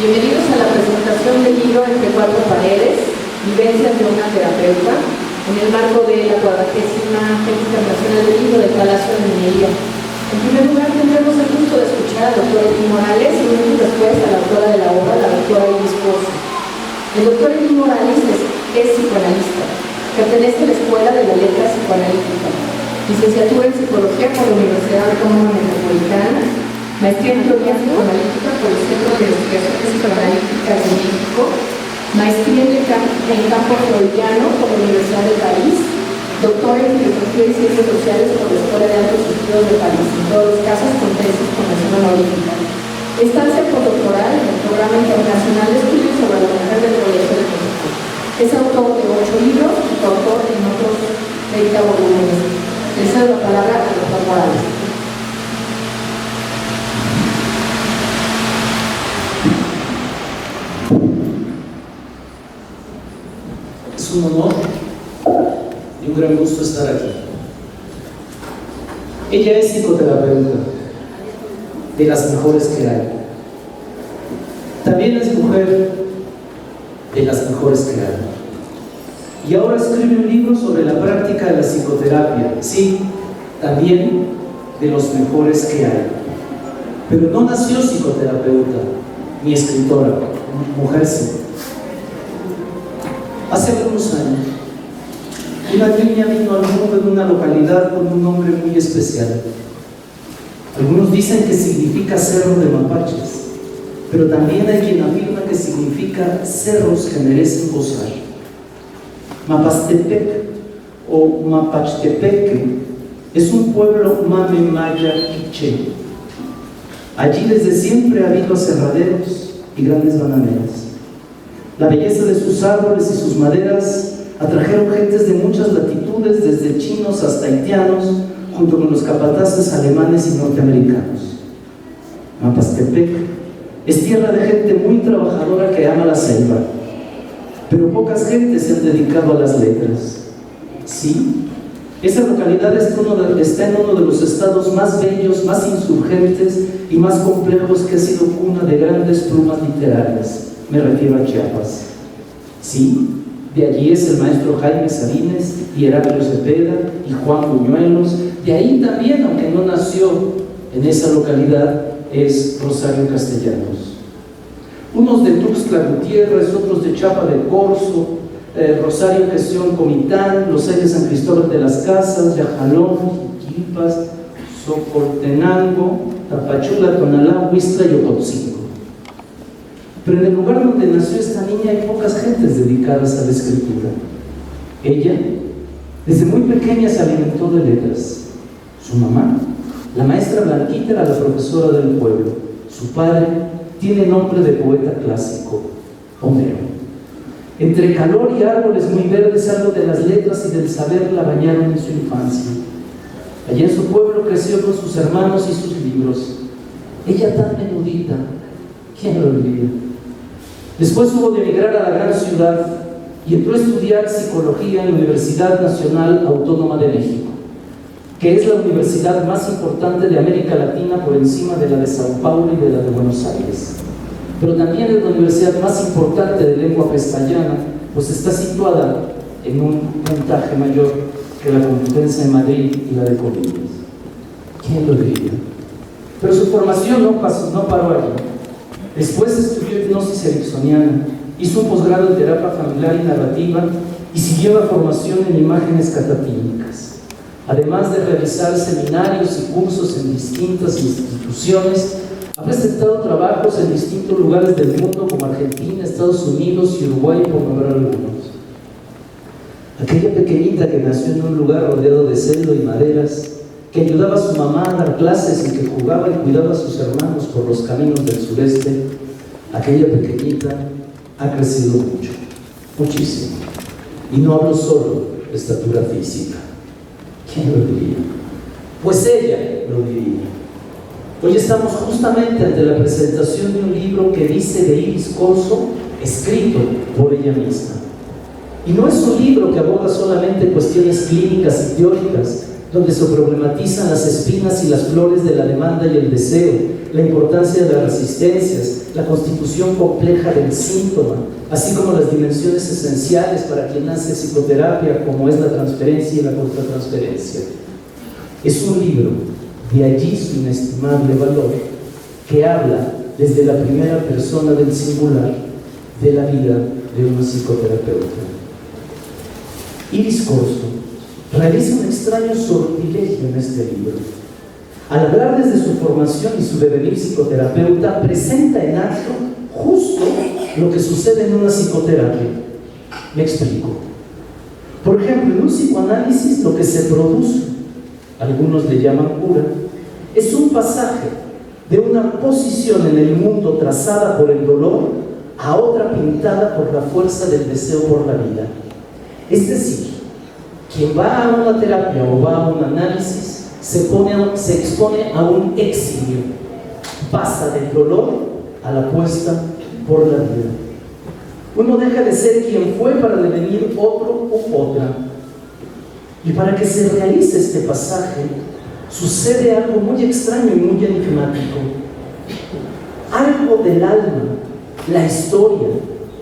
Bienvenidos a la presentación del libro Entre Cuatro Paredes, Vivencias de una terapeuta, en el marco de la 40ª Feria Internacional del Libro de Palacio de Minería. En primer lugar, tendremos el gusto de escuchar al doctor Edwin Morales y minutos después a la autora de la obra, la doctora Iris Pozo. El doctor Edwin Morales es psicoanalista, pertenece a la Escuela de la Letra Psicoanalítica, licenciatura en Psicología por la Universidad Autónoma Metropolitana, maestría en Teoría Psicoanalítica por el Centro de Investigaciones Psicoanalíticas de México, maestría en campo freudiano por la Universidad de París, doctora en Filosofía y Ciencias Sociales por la Escuela de Altos Estudios de París, en todos los casos con tesis con mención honorífica. Estancia postdoctoral en el Programa Internacional de Estudios sobre la Mujer del Colegio de México. Es autor de 8 libros y coautor en otros 30 volúmenes. Le cedo la palabra al doctor Morales. Es un honor y un gran gusto estar aquí. Ella es psicoterapeuta, de las mejores que hay. También es mujer, de las mejores que hay. Y ahora escribe un libro sobre la práctica de la psicoterapia, sí, también de los mejores que hay. Pero no nació psicoterapeuta, ni escritora, mujer sí. Hace algunos años, una niña vino al mundo en una localidad con un nombre muy especial. Algunos dicen que significa cerro de mapaches, pero también hay quien afirma que significa cerros que merecen gozar. Mapastepec o Mapachtepeque es un pueblo mame maya quiché. Allí desde siempre ha habido aserraderos y grandes bananeras. La belleza de sus árboles y sus maderas atrajeron gentes de muchas latitudes, desde chinos hasta haitianos, junto con los capataces alemanes y norteamericanos. Mapastepec es tierra de gente muy trabajadora que ama la selva, pero pocas gentes se han dedicado a las letras. Sí, esa localidad está en uno de los estados más bellos, más insurgentes y más complejos que ha sido cuna de grandes plumas literarias. Me refiero a Chiapas. Sí, de allí es el maestro Jaime Sabines y Heraclio Cepeda y Juan Buñuelos. De ahí también, aunque no nació en esa localidad, es Rosario Castellanos. Unos de Tuxtla Gutiérrez, otros de Chapa de Corzo, Rosario Gestión Comitán, Los Aires San Cristóbal de las Casas, Yajalón, Quilpas, Socoltenango, Tapachula, Tonalá, Huistla y Ocotzingo. Pero en el lugar donde nació esta niña hay pocas gentes dedicadas a la escritura. Ella, desde muy pequeña, se alimentó de letras. Su mamá, la maestra Blanquita, era la profesora del pueblo. Su padre tiene nombre de poeta clásico, Homero. Entre calor y árboles muy verdes, algo de las letras y del saber la bañaron en su infancia. Allí en su pueblo creció con sus hermanos y sus libros. Ella tan menudita, ¿quién lo diría? Después hubo de emigrar a la gran ciudad y entró a estudiar psicología en la Universidad Nacional Autónoma de México, que es la universidad más importante de América Latina por encima de la de Sao Paulo y de la de Buenos Aires. Pero también es la universidad más importante de lengua castellana, pues está situada en un puntaje mayor que la Complutense de Madrid y la de Comillas. ¿Quién lo diría? Pero su formación no paró allí. Después estudió hipnosis ericksoniana, hizo un posgrado en terapia familiar y narrativa y siguió la formación en imágenes catatímicas. Además de realizar seminarios y cursos en distintas instituciones, ha presentado trabajos en distintos lugares del mundo como Argentina, Estados Unidos y Uruguay, por nombrar algunos. Aquella pequeñita que nació en un lugar rodeado de cedro y maderas, que ayudaba a su mamá a dar clases y que jugaba y cuidaba a sus hermanos por los caminos del sureste, aquella pequeñita ha crecido mucho, muchísimo. Y no hablo solo de estatura física. ¿Quién lo diría? Pues ella lo diría. Hoy estamos justamente ante la presentación de un libro que dice de Iris Pozo, escrito por ella misma. Y no es un libro que aborda solamente cuestiones clínicas y teóricas, donde se problematizan las espinas y las flores de la demanda y el deseo, la importancia de las resistencias, la constitución compleja del síntoma, así como las dimensiones esenciales para quien hace psicoterapia, como es la transferencia y la contratransferencia. Es un libro, de allí su inestimable valor, que habla desde la primera persona del singular de la vida de una psicoterapeuta. Iris Corzo realiza un extraño sortilegio en este libro. Al hablar desde su formación y su devenir psicoterapeuta, presenta en acto justo lo que sucede en una psicoterapia. Me explico. Por ejemplo, en un psicoanálisis lo que se produce, algunos le llaman cura, es un pasaje de una posición en el mundo trazada por el dolor a otra pintada por la fuerza del deseo por la vida. Es decir, quien va a una terapia o va a un análisis se expone a un exilio, pasa del dolor a la apuesta por la vida. Uno deja de ser quien fue para devenir otro u otra. Y para que se realice este pasaje, sucede algo muy extraño y muy enigmático. Algo del alma, la historia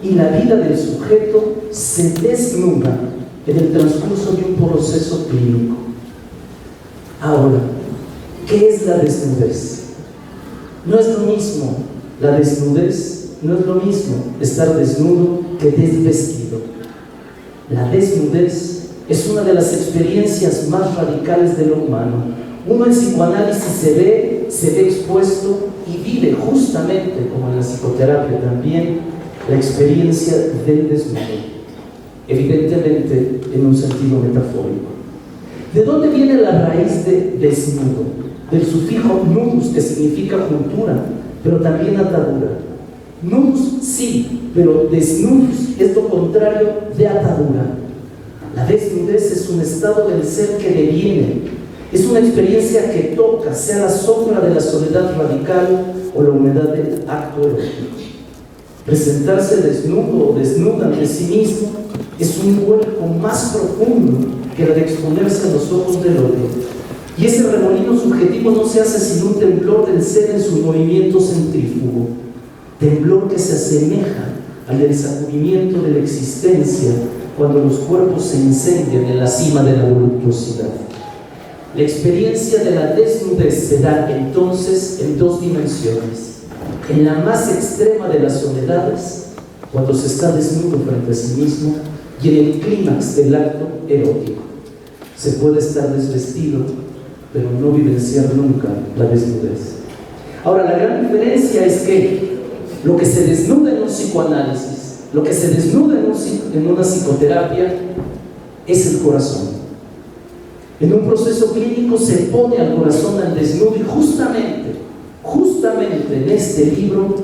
y la vida del sujeto se desnuda en el transcurso de un proceso clínico. Ahora, ¿qué es la desnudez? No es lo mismo la desnudez, no es lo mismo estar desnudo que desvestido. La desnudez es una de las experiencias más radicales de lo humano. Uno en psicoanálisis se ve expuesto y vive justamente, como en la psicoterapia también, la experiencia del desnudo, evidentemente en un sentido metafórico. ¿De dónde viene la raíz de desnudo? Del sufijo nudus, que significa juntura, pero también atadura. Nudus sí, pero desnudus es lo contrario de atadura. La desnudez es un estado del ser que deviene, es una experiencia que toca, sea la sombra de la soledad radical o la humedad del acto erótico. Presentarse desnudo o desnuda ante sí mismo es un vuelco más profundo que la de exponerse a los ojos del otro. Y ese remolino subjetivo no se hace sin un temblor del ser en su movimiento centrífugo, temblor que se asemeja al del sacudimiento de la existencia cuando los cuerpos se incendian en la cima de la voluptuosidad. La experiencia de la desnudez se da entonces en dos dimensiones. En la más extrema de las soledades, cuando se está desnudo frente a sí mismo, y en el clímax del acto erótico. Se puede estar desvestido, pero no vivenciar nunca la desnudez. Ahora, la gran diferencia es que lo que se desnuda en un psicoanálisis, lo que se desnuda en una psicoterapia, es el corazón. En un proceso clínico se pone al corazón al desnudo y justamente en este libro,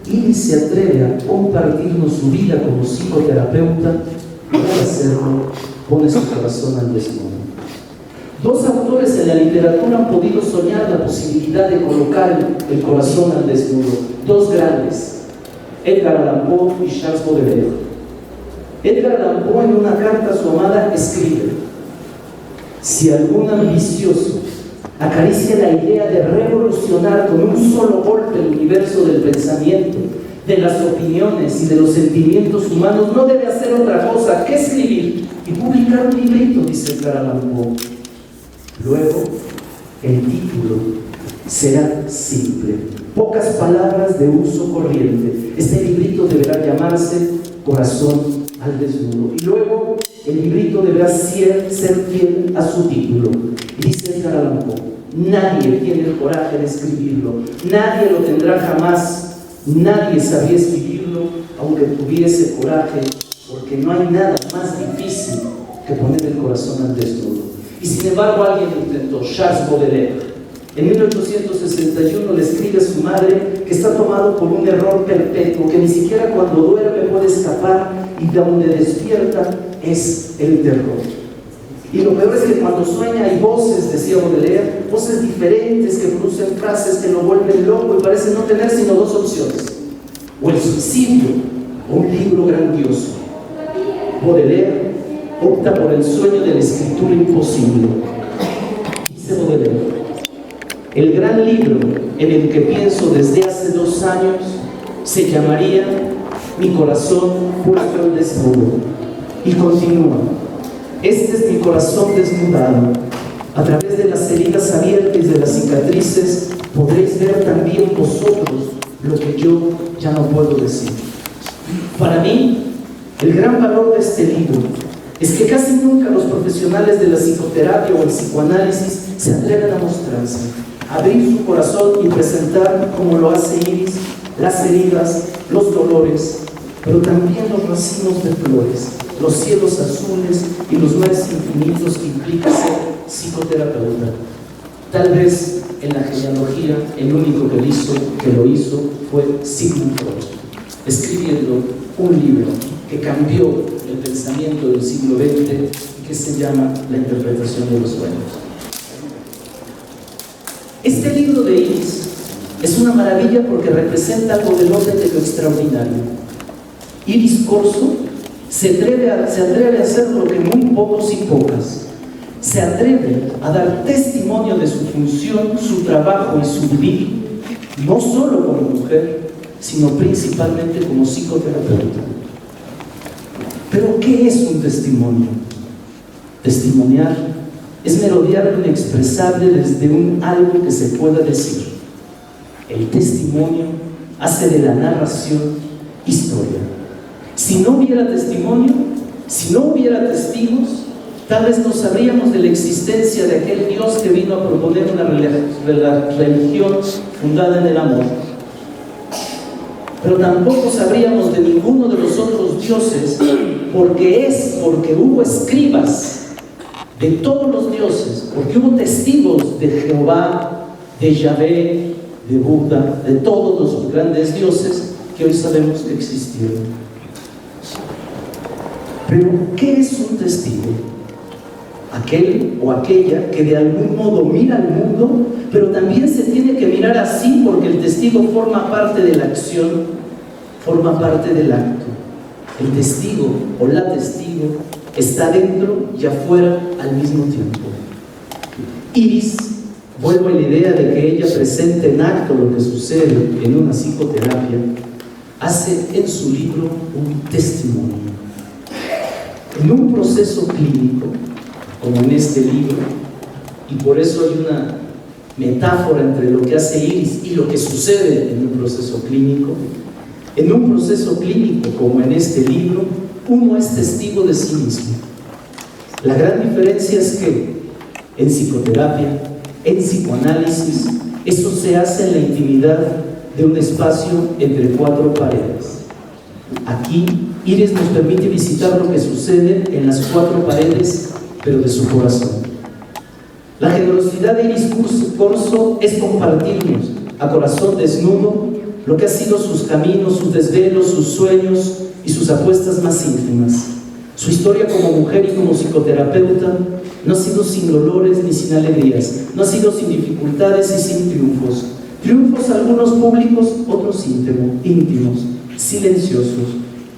Iris se atreve a compartirnos su vida como psicoterapeuta y al hacerlo pone su corazón al desnudo. Dos autores en la literatura han podido soñar la posibilidad de colocar el corazón al desnudo, dos grandes, Edgar Allan Poe y Charles Baudelaire. Edgar Allan Poe en una carta a su amada escribe: si algún ambicioso acaricia la idea de revolucionar con un solo golpe el universo del pensamiento, de las opiniones y de los sentimientos humanos, no debe hacer otra cosa que escribir y publicar un librito, dice Edgar Allan Poe. Luego, el título será simple, pocas palabras de uso corriente. Este librito deberá llamarse Corazón al Desnudo. Y luego, el librito deberá ser fiel a su título. Dice Edgar Allan Poe: nadie tiene el coraje de escribirlo, nadie lo tendrá jamás, nadie sabría escribirlo aunque tuviese coraje, porque no hay nada más difícil que poner el corazón al desnudo. Y sin embargo alguien lo intentó, Charles Baudelaire. En 1861 le escribe a su madre que está tomado por un error perpetuo, que ni siquiera cuando duerme puede escapar y donde despierta es el terror. Y lo peor es que cuando sueña hay voces, decía Baudelaire, voces diferentes que producen frases que lo vuelven loco y parece no tener sino dos opciones: o el suicidio o un libro grandioso. Baudelaire opta por el sueño de la escritura imposible. El gran libro en el que pienso desde hace 2 años se llamaría Mi corazón puesto al desnudo. Y continúa: este es mi corazón desnudado. A través de las heridas abiertas y de las cicatrices podréis ver también vosotros lo que yo ya no puedo decir. Para mí, el gran valor de este libro es que casi nunca los profesionales de la psicoterapia o el psicoanálisis se atreven a mostrarse, a abrir su corazón y presentar, como lo hace Iris, las heridas, los dolores, pero también los racimos de flores, los cielos azules y los mares infinitos que implica ser psicoterapeuta. Tal vez en la genealogía el único que lo hizo fue Sigmund Freud, escribiendo un libro que cambió el pensamiento del siglo XX y que se llama La interpretación de los sueños. Este libro de Iris es una maravilla porque representa algo del orden de lo extraordinario. Iris Corzo se atreve a hacer lo que muy pocos y pocas. Se atreve a dar testimonio de su función, su trabajo y su vivir, no solo como mujer, sino principalmente como psicoterapeuta. Pero, ¿qué es un testimonio? Testimoniar es merodear lo inexpresable desde un algo que se pueda decir. El testimonio hace de la narración historia. Si no hubiera testimonio, si no hubiera testigos, tal vez no sabríamos de la existencia de aquel Dios que vino a proponer una religión fundada en el amor. Pero tampoco sabríamos de ninguno de los otros dioses, porque hubo escribas de todos los dioses, porque hubo testigos de Jehová, de Yahvé, de Buda, de todos los grandes dioses que hoy sabemos que existieron. Pero, ¿qué es un testigo? Aquel o aquella que de algún modo mira al mundo, pero también se tiene que mirar así porque el testigo forma parte de la acción, forma parte del acto. El testigo o la testigo está dentro y afuera al mismo tiempo. Iris, vuelvo a la idea de que ella presente en acto lo que sucede en una psicoterapia, hace en su libro un testimonio. En un proceso clínico, como en este libro, y por eso hay una metáfora entre lo que hace Iris y lo que sucede en un proceso clínico. En un proceso clínico, como en este libro, uno es testigo de sí mismo. La gran diferencia es que en psicoterapia, en psicoanálisis, eso se hace en la intimidad de un espacio entre 4 paredes. Aquí, Iris nos permite visitar lo que sucede en las 4 paredes, pero de su corazón. La generosidad de Iris Corzo es compartirnos a corazón desnudo lo que ha sido sus caminos, sus desvelos, sus sueños y sus apuestas más íntimas. Su historia como mujer y como psicoterapeuta no ha sido sin dolores ni sin alegrías, no ha sido sin dificultades y sin triunfos. Triunfos algunos públicos, otros íntimos, silenciosos,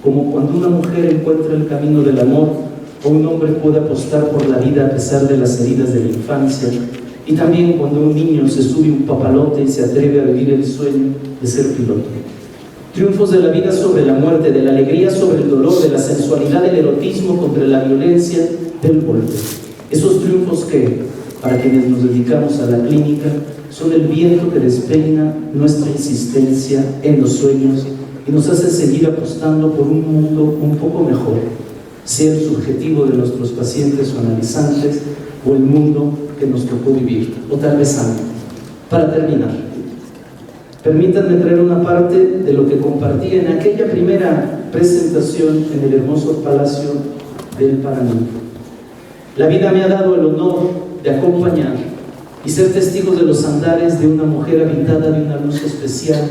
como cuando una mujer encuentra el camino del amor o un hombre puede apostar por la vida a pesar de las heridas de la infancia, y también cuando un niño se sube un papalote y se atreve a vivir el sueño de ser piloto. Triunfos de la vida sobre la muerte, de la alegría sobre el dolor, de la sensualidad del erotismo contra la violencia del golpe. Esos triunfos que, para quienes nos dedicamos a la clínica, son el viento que despeina nuestra insistencia en los sueños y nos hace seguir apostando por un mundo un poco mejor, sea el subjetivo de nuestros pacientes o analizantes o el mundo que nos tocó vivir, o tal vez algo. Para terminar, permítanme traer una parte de lo que compartí en aquella primera presentación en el hermoso Palacio del Paraná. La vida me ha dado el honor de acompañar y ser testigo de los andares de una mujer habitada de una luz especial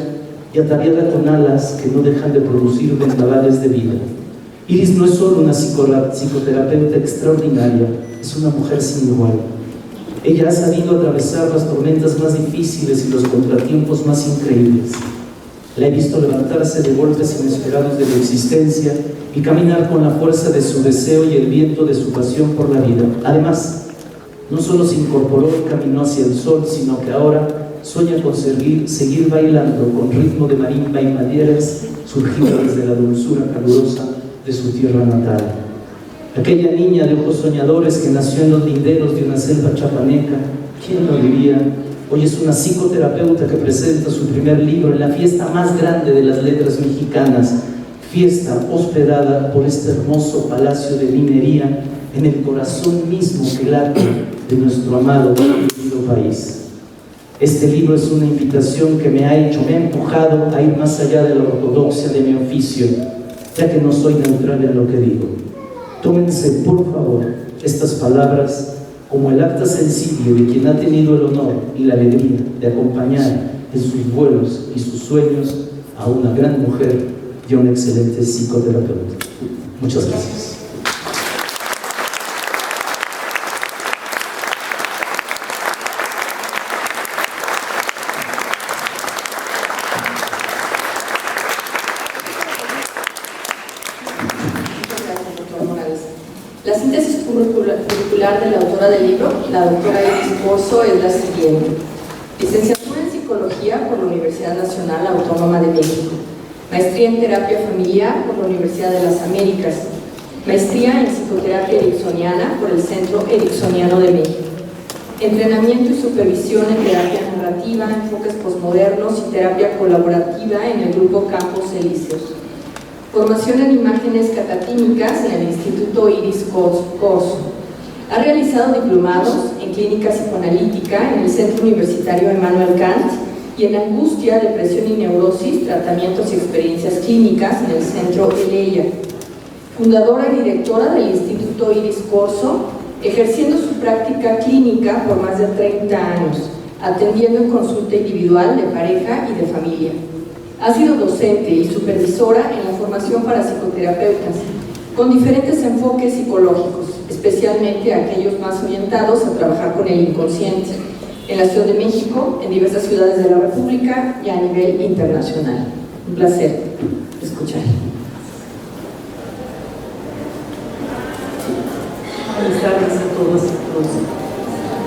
y ataviada con alas que no dejan de producir vendavales de vida. Iris no es solo una psicoterapeuta extraordinaria, es una mujer sin igual. Ella ha sabido atravesar las tormentas más difíciles y los contratiempos más increíbles. La he visto levantarse de golpes inesperados de la existencia y caminar con la fuerza de su deseo y el viento de su pasión por la vida. Además, No solo se incorporó y caminó hacia el sol, sino que ahora sueña con seguir bailando con ritmo de marimba y maderas surgida desde la dulzura calurosa de su tierra natal. Aquella niña de ojos soñadores que nació en los linderos de una selva chapaneca, ¿quién lo diría? Hoy es una psicoterapeuta que presenta su primer libro en la fiesta más grande de las letras mexicanas, fiesta hospedada por este hermoso palacio de minería en el corazón mismo que late de nuestro amado y querido país. Este libro es una invitación que me ha empujado a ir más allá de la ortodoxia de mi oficio, ya que no soy neutral en lo que digo. Tómense, por favor, estas palabras como el acta sensible de quien ha tenido el honor y la alegría de acompañar en sus vuelos y sus sueños a una gran mujer y a un excelente psicoterapeuta. Muchas gracias. La síntesis curricular de la autora del libro, la doctora Iris Corzo, es la siguiente: licenciatura en Psicología por la Universidad Nacional Autónoma de México, maestría en Terapia Familiar por la Universidad de las Américas, maestría en Psicoterapia Ericksoniana por el Centro Ericksoniano de México, entrenamiento y supervisión en terapia narrativa, enfoques posmodernos y terapia colaborativa en el grupo Campos Elíseos, formación en imágenes catatímicas en el Instituto Iris Corzo. Ha realizado diplomados en clínica psicoanalítica en el Centro Universitario Immanuel Kant y en angustia, depresión y neurosis, tratamientos y experiencias clínicas en el Centro Eleya. Fundadora y directora del Instituto Iris Corzo, ejerciendo su práctica clínica por más de 30 años, atendiendo en consulta individual, de pareja y de familia. Ha sido docente y supervisora en la formación para psicoterapeutas, con diferentes enfoques psicológicos, especialmente aquellos más orientados a trabajar con el inconsciente, en la Ciudad de México, en diversas ciudades de la República y a nivel internacional. Un placer escuchar. Buenas tardes a todos y todas.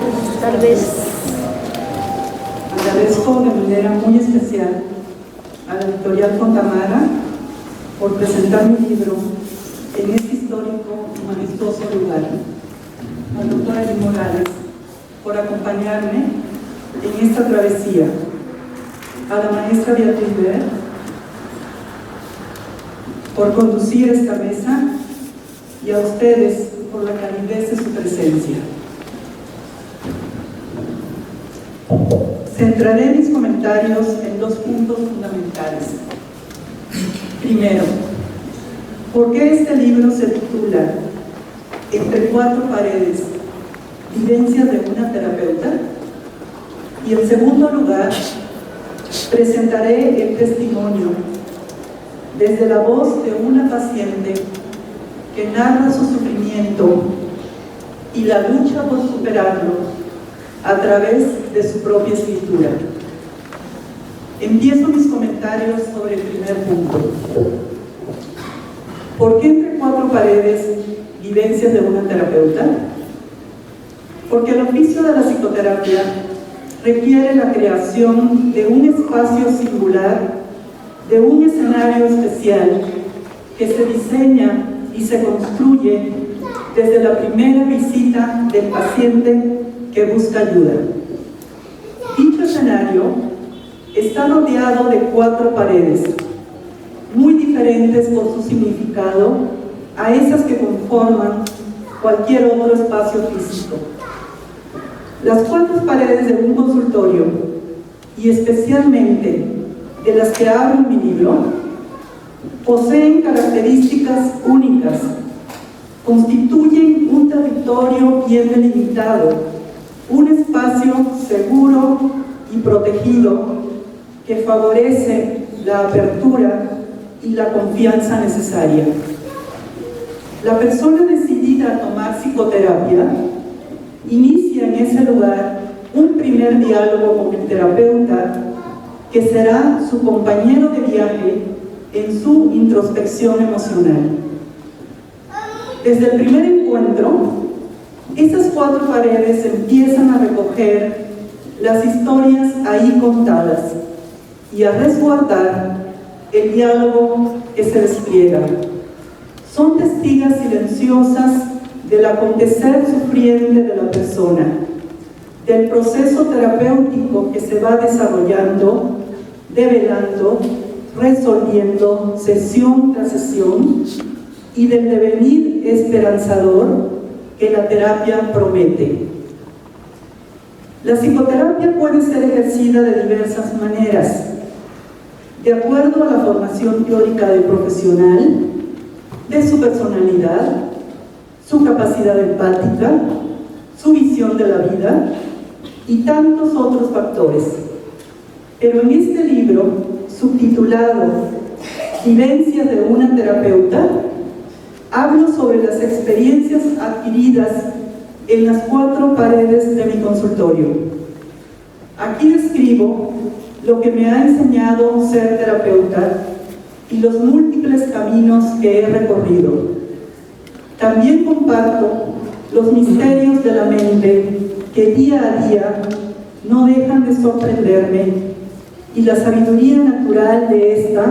Buenas tardes. Agradezco de manera muy especial a la editorial Contamara por presentar mi libro en este histórico y majestuoso lugar, a la doctora Edith Morales por acompañarme en esta travesía, a la maestra Beatriz Ver por conducir esta mesa y a ustedes por la calidez de su presencia. Centraré mis comentarios en dos puntos fundamentales. Primero, ¿por qué este libro se titula Entre cuatro paredes, vivencias de una terapeuta? Y en segundo lugar, presentaré el testimonio desde la voz de una paciente que narra su sufrimiento y la lucha por superarlo a través de su propia escritura. Empiezo mis comentarios sobre el primer punto. ¿Por qué entre cuatro paredes, vivencias de una terapeuta? Porque el oficio de la psicoterapia requiere la creación de un espacio singular, de un escenario especial que se diseña y se construye desde la primera visita del paciente que busca ayuda. Dicho escenario está rodeado de cuatro paredes, muy diferentes por su significado a esas que conforman cualquier otro espacio físico. Las cuatro paredes de un consultorio, y especialmente de las que hablo en mi libro, poseen características únicas, constituyen un territorio bien delimitado, un espacio seguro y protegido que favorece la apertura y la confianza necesaria. La persona decidida a tomar psicoterapia inicia en ese lugar un primer diálogo con el terapeuta que será su compañero de viaje en su introspección emocional. Desde el primer encuentro, Esas cuatro paredes empiezan a recoger las historias ahí contadas y a resguardar el diálogo que se despliega. Son testigos silenciosas del acontecer sufriente de la persona, del proceso terapéutico que se va desarrollando, develando, resolviendo sesión tras sesión y del devenir esperanzador que la terapia promete. La psicoterapia puede ser ejercida de diversas maneras, de acuerdo a la formación teórica del profesional, de su personalidad, su capacidad empática, su visión de la vida y tantos otros factores. Pero en este libro, subtitulado Vivencias de una terapeuta, hablo sobre las experiencias adquiridas en las cuatro paredes de mi consultorio. Aquí describo lo que me ha enseñado ser terapeuta y los múltiples caminos que he recorrido. También comparto los misterios de la mente que día a día no dejan de sorprenderme y la sabiduría natural de esta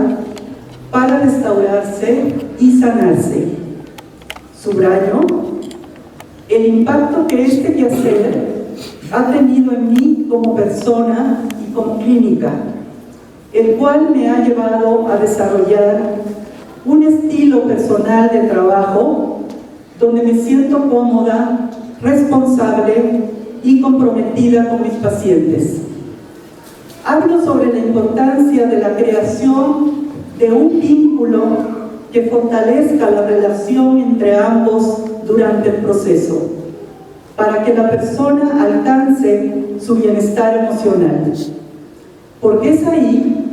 para restaurarse y sanarse. Subrayo el impacto que este quehacer ha tenido en mí como persona y como clínica, el cual me ha llevado a desarrollar un estilo personal de trabajo donde me siento cómoda, responsable y comprometida con mis pacientes. Hablo sobre la importancia de la creación de un vínculo que fortalezca la relación entre ambos durante el proceso, para que la persona alcance su bienestar emocional. Porque es ahí,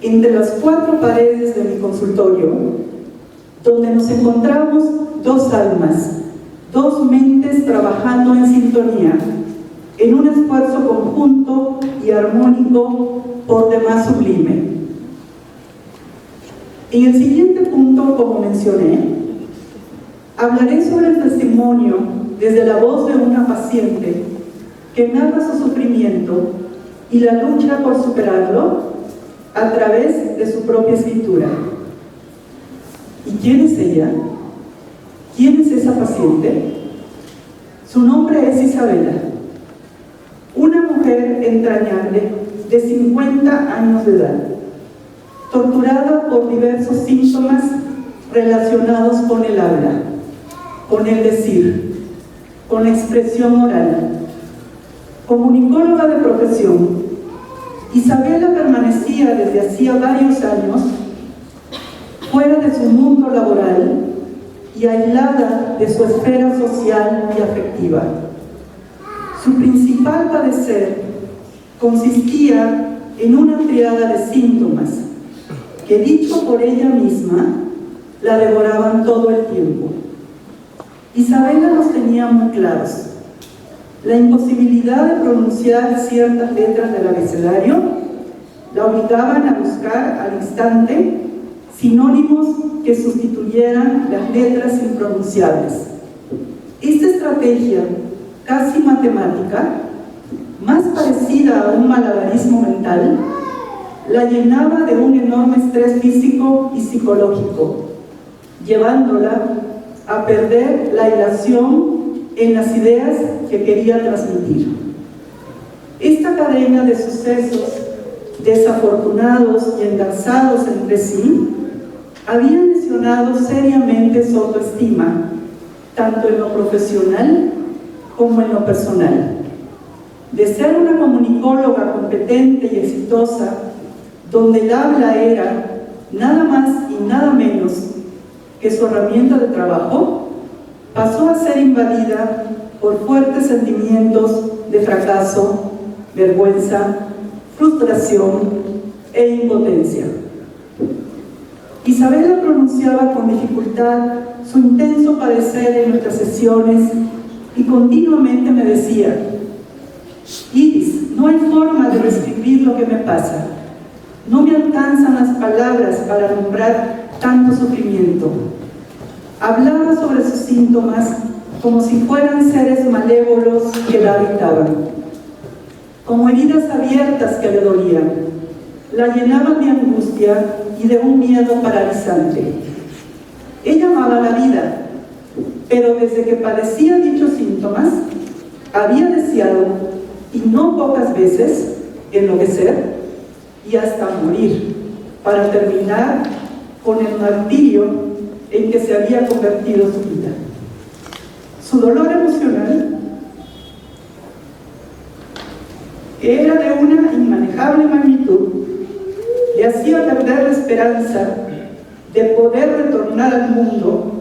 entre las cuatro paredes de mi consultorio, donde nos encontramos dos almas, dos mentes trabajando en sintonía, en un esfuerzo conjunto y armónico por demás sublime. En el siguiente punto, como mencioné, hablaré sobre el testimonio desde la voz de una paciente que narra su sufrimiento y la lucha por superarlo a través de su propia escritura. ¿Y quién es ella? ¿Quién es esa paciente? Su nombre es Isabela, una mujer entrañable de 50 años de edad, torturada por diversos síntomas relacionados con el habla, con el decir, con la expresión oral. Comunicóloga de profesión, Isabela permanecía desde hacía varios años fuera de su mundo laboral y aislada de su esfera social y afectiva. Su principal padecer consistía en una triada de síntomas que, dicho por ella misma, la devoraban todo el tiempo. Isabela los tenía muy claros: la imposibilidad de pronunciar ciertas letras del abecedario la obligaban a buscar al instante sinónimos que sustituyeran las letras impronunciables. Esta estrategia, casi matemática, más parecida a un malabarismo mental, la llenaba de un enorme estrés físico y psicológico, llevándola a perder la hilación en las ideas que quería transmitir. Esta cadena de sucesos desafortunados y engarzados entre sí habían lesionado seriamente su autoestima, tanto en lo profesional como en lo personal. De ser una comunicóloga competente y exitosa, donde el habla era nada más y nada menos que su herramienta de trabajo, pasó a ser invadida por fuertes sentimientos de fracaso, vergüenza, frustración e impotencia. Isabela pronunciaba con dificultad su intenso padecer en nuestras sesiones y continuamente me decía: Iris, no hay forma de describir lo que me pasa. No me alcanzan las palabras para nombrar tanto sufrimiento. Hablaba sobre sus síntomas como si fueran seres malévolos que la habitaban, como heridas abiertas que le dolían, la llenaban de angustia y de un miedo paralizante. Ella amaba la vida, pero desde que padecía dichos síntomas, había deseado, y no pocas veces, enloquecer y hasta morir, para terminar con el martirio en que se había convertido su vida. Su dolor emocional, que era de una inmanejable magnitud, le hacía perder la esperanza de poder retornar al mundo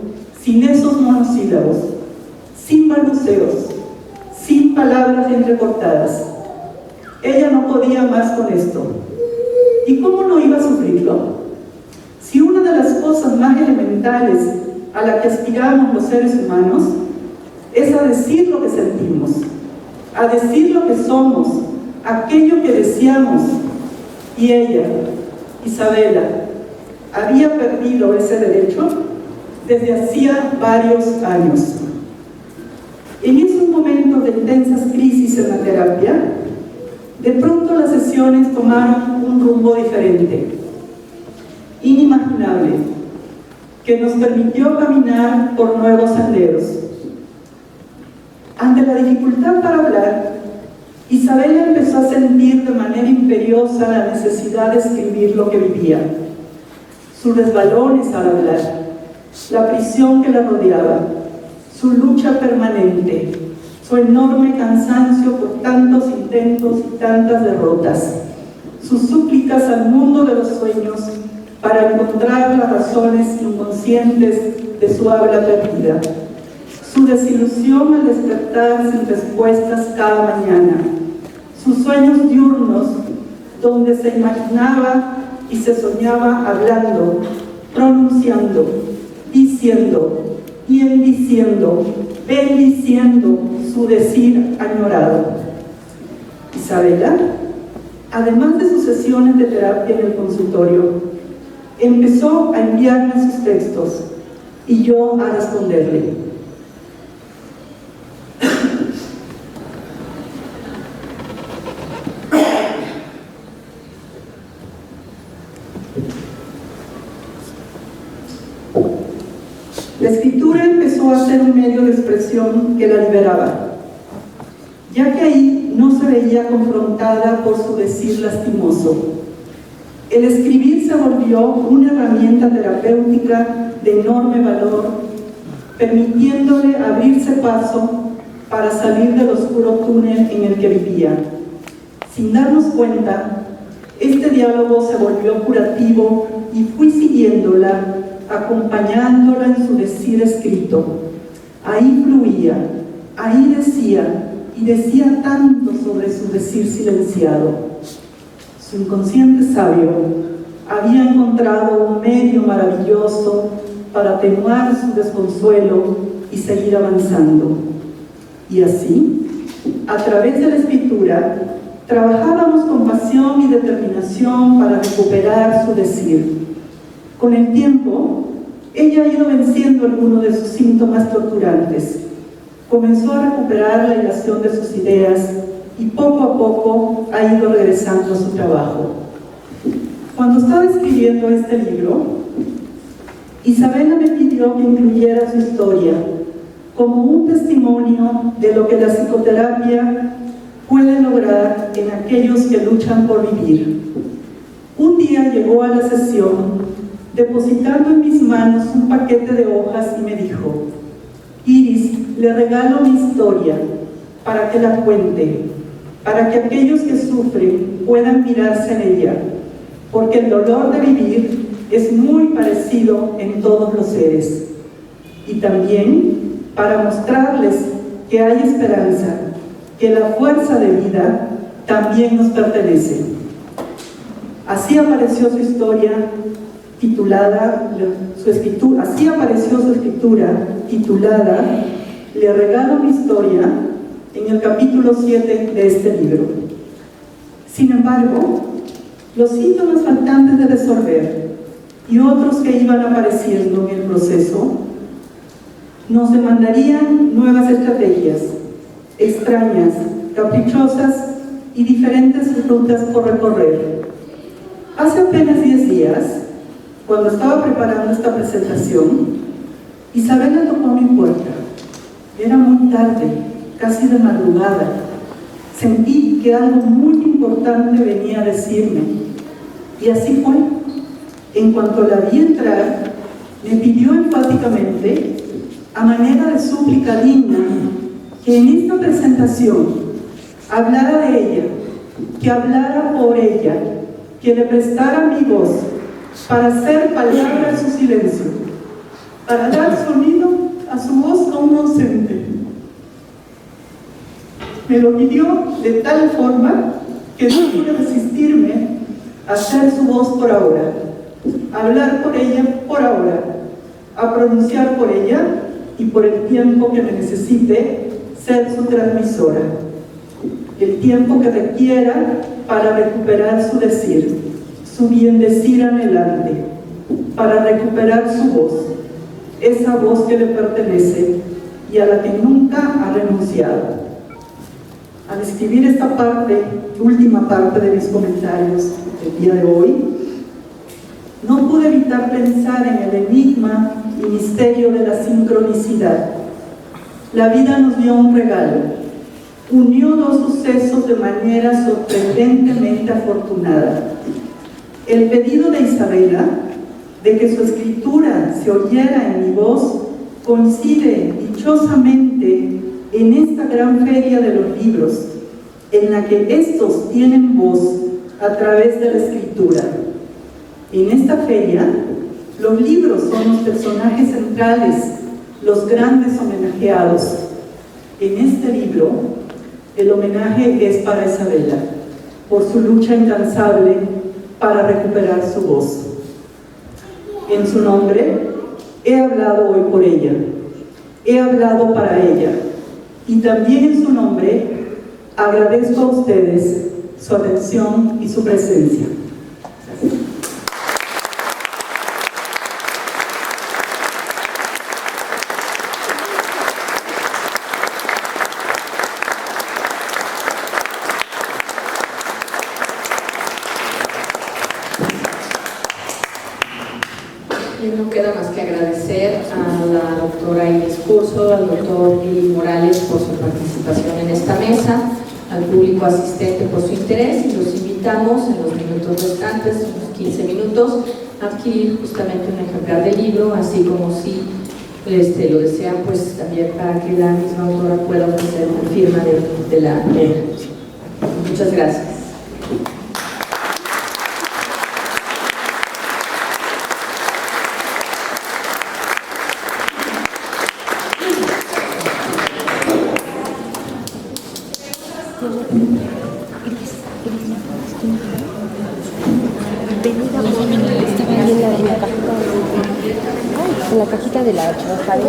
sin esos monosílabos, sin balbuceos, sin palabras entrecortadas. Ella no podía más con esto. ¿Y cómo no iba a sufrirlo? Si una de las cosas más elementales a la que aspiramos los seres humanos es a decir lo que sentimos, a decir lo que somos, aquello que deseamos, y ella, Isabela, había perdido ese derecho desde hacía varios años. En esos momentos de intensas crisis en la terapia, de pronto las sesiones tomaron un rumbo diferente, inimaginable, que nos permitió caminar por nuevos senderos. Ante la dificultad para hablar, Isabela empezó a sentir de manera imperiosa la necesidad de escribir lo que vivía, sus resbalones al hablar, la prisión que la rodeaba, su lucha permanente, su enorme cansancio por tantos intentos y tantas derrotas, sus súplicas al mundo de los sueños para encontrar las razones inconscientes de su habla perdida, su desilusión al despertar sin respuestas cada mañana, sus sueños diurnos donde se imaginaba y se soñaba hablando, pronunciando, diciendo y bendiciendo su decir añorado. Isabela, además de sus sesiones de terapia en el consultorio, empezó a enviarme sus textos y yo a responderle. La escritura empezó a ser un medio de expresión que la liberaba, ya que ahí no se veía confrontada por su decir lastimoso. El escribir se volvió una herramienta terapéutica de enorme valor, permitiéndole abrirse paso para salir del oscuro túnel en el que vivía. Sin darnos cuenta, este diálogo se volvió curativo y fui siguiéndola, acompañándola en su decir escrito. Ahí fluía, ahí decía, y decía tanto sobre su decir silenciado. Su inconsciente sabio había encontrado un medio maravilloso para atenuar su desconsuelo y seguir avanzando. Y así, a través de la escritura, trabajábamos con pasión y determinación para recuperar su decir. Con el tiempo, ella ha ido venciendo algunos de sus síntomas torturantes. Comenzó a recuperar la hilación de sus ideas y poco a poco ha ido regresando a su trabajo. Cuando estaba escribiendo este libro, Isabela me pidió que incluyera su historia como un testimonio de lo que la psicoterapia puede lograr en aquellos que luchan por vivir. Un día llegó a la sesión depositando en mis manos un paquete de hojas y me dijo: Iris, le regalo mi historia para que la cuente, para que aquellos que sufren puedan mirarse en ella, porque el dolor de vivir es muy parecido en todos los seres. Y también para mostrarles que hay esperanza, que la fuerza de vida también nos pertenece. Así apareció su historia titulada, así apareció su escritura titulada Le regalo mi historia, en el capítulo 7 de este libro. Sin embargo, los síntomas faltantes de resolver y otros que iban apareciendo en el proceso nos demandarían nuevas estrategias, extrañas, caprichosas y diferentes rutas por recorrer. Hace apenas 10 días, cuando estaba preparando esta presentación, Isabela tocó mi puerta. Era muy tarde, casi de madrugada. Sentí que algo muy importante venía a decirme. Y así fue. En cuanto la vi entrar, me pidió enfáticamente, a manera de súplica digna, que en esta presentación hablara de ella, que hablara por ella, que le prestara mi voz para hacer palabra a su silencio, para dar sonido a su voz aún ausente. Me lo pidió de tal forma que no pude resistirme a hacer su voz por ahora, a hablar por ella por ahora, a pronunciar por ella y por el tiempo que me necesite ser su transmisora, el tiempo que requiera para recuperar su decir, su bien decir anhelante, para recuperar su voz, esa voz que le pertenece y a la que nunca ha renunciado. Al escribir esta parte, última parte de mis comentarios del día de hoy, no pude evitar pensar en el enigma y misterio de la sincronicidad. La vida nos dio un regalo, unió dos sucesos de manera sorprendentemente afortunada. El pedido de Isabela de que su escritura se oyera en mi voz coincide dichosamente en esta gran feria de los libros, en la que estos tienen voz a través de la escritura. En esta feria, los libros son los personajes centrales, los grandes homenajeados. En este libro, el homenaje es para Isabela, por su lucha incansable para recuperar su voz. En su nombre, he hablado hoy por ella, he hablado para ella, y también en su nombre agradezco a ustedes su atención y su presencia. Gracias. Y no queda más que agradecer a la doctora Inés Curso, al doctor Lili Morales por su participación en esta mesa, al público asistente por su interés, y los invitamos en los minutos restantes, unos 15 minutos, a adquirir justamente un ejemplar del libro, así como si lo desean, pues también para que la misma autora pueda ofrecer una firma de la obra. Muchas gracias. En la cajita de la ¿sabes?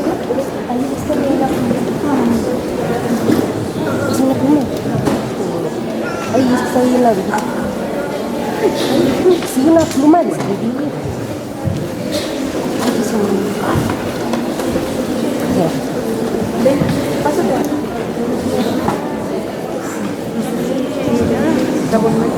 Ahí está bien la pluma. Es una pluma. Ahí es que está bien la orilla. Sí, una pluma de escribir. Ahí es un... Ven, pásate. Estamos mal.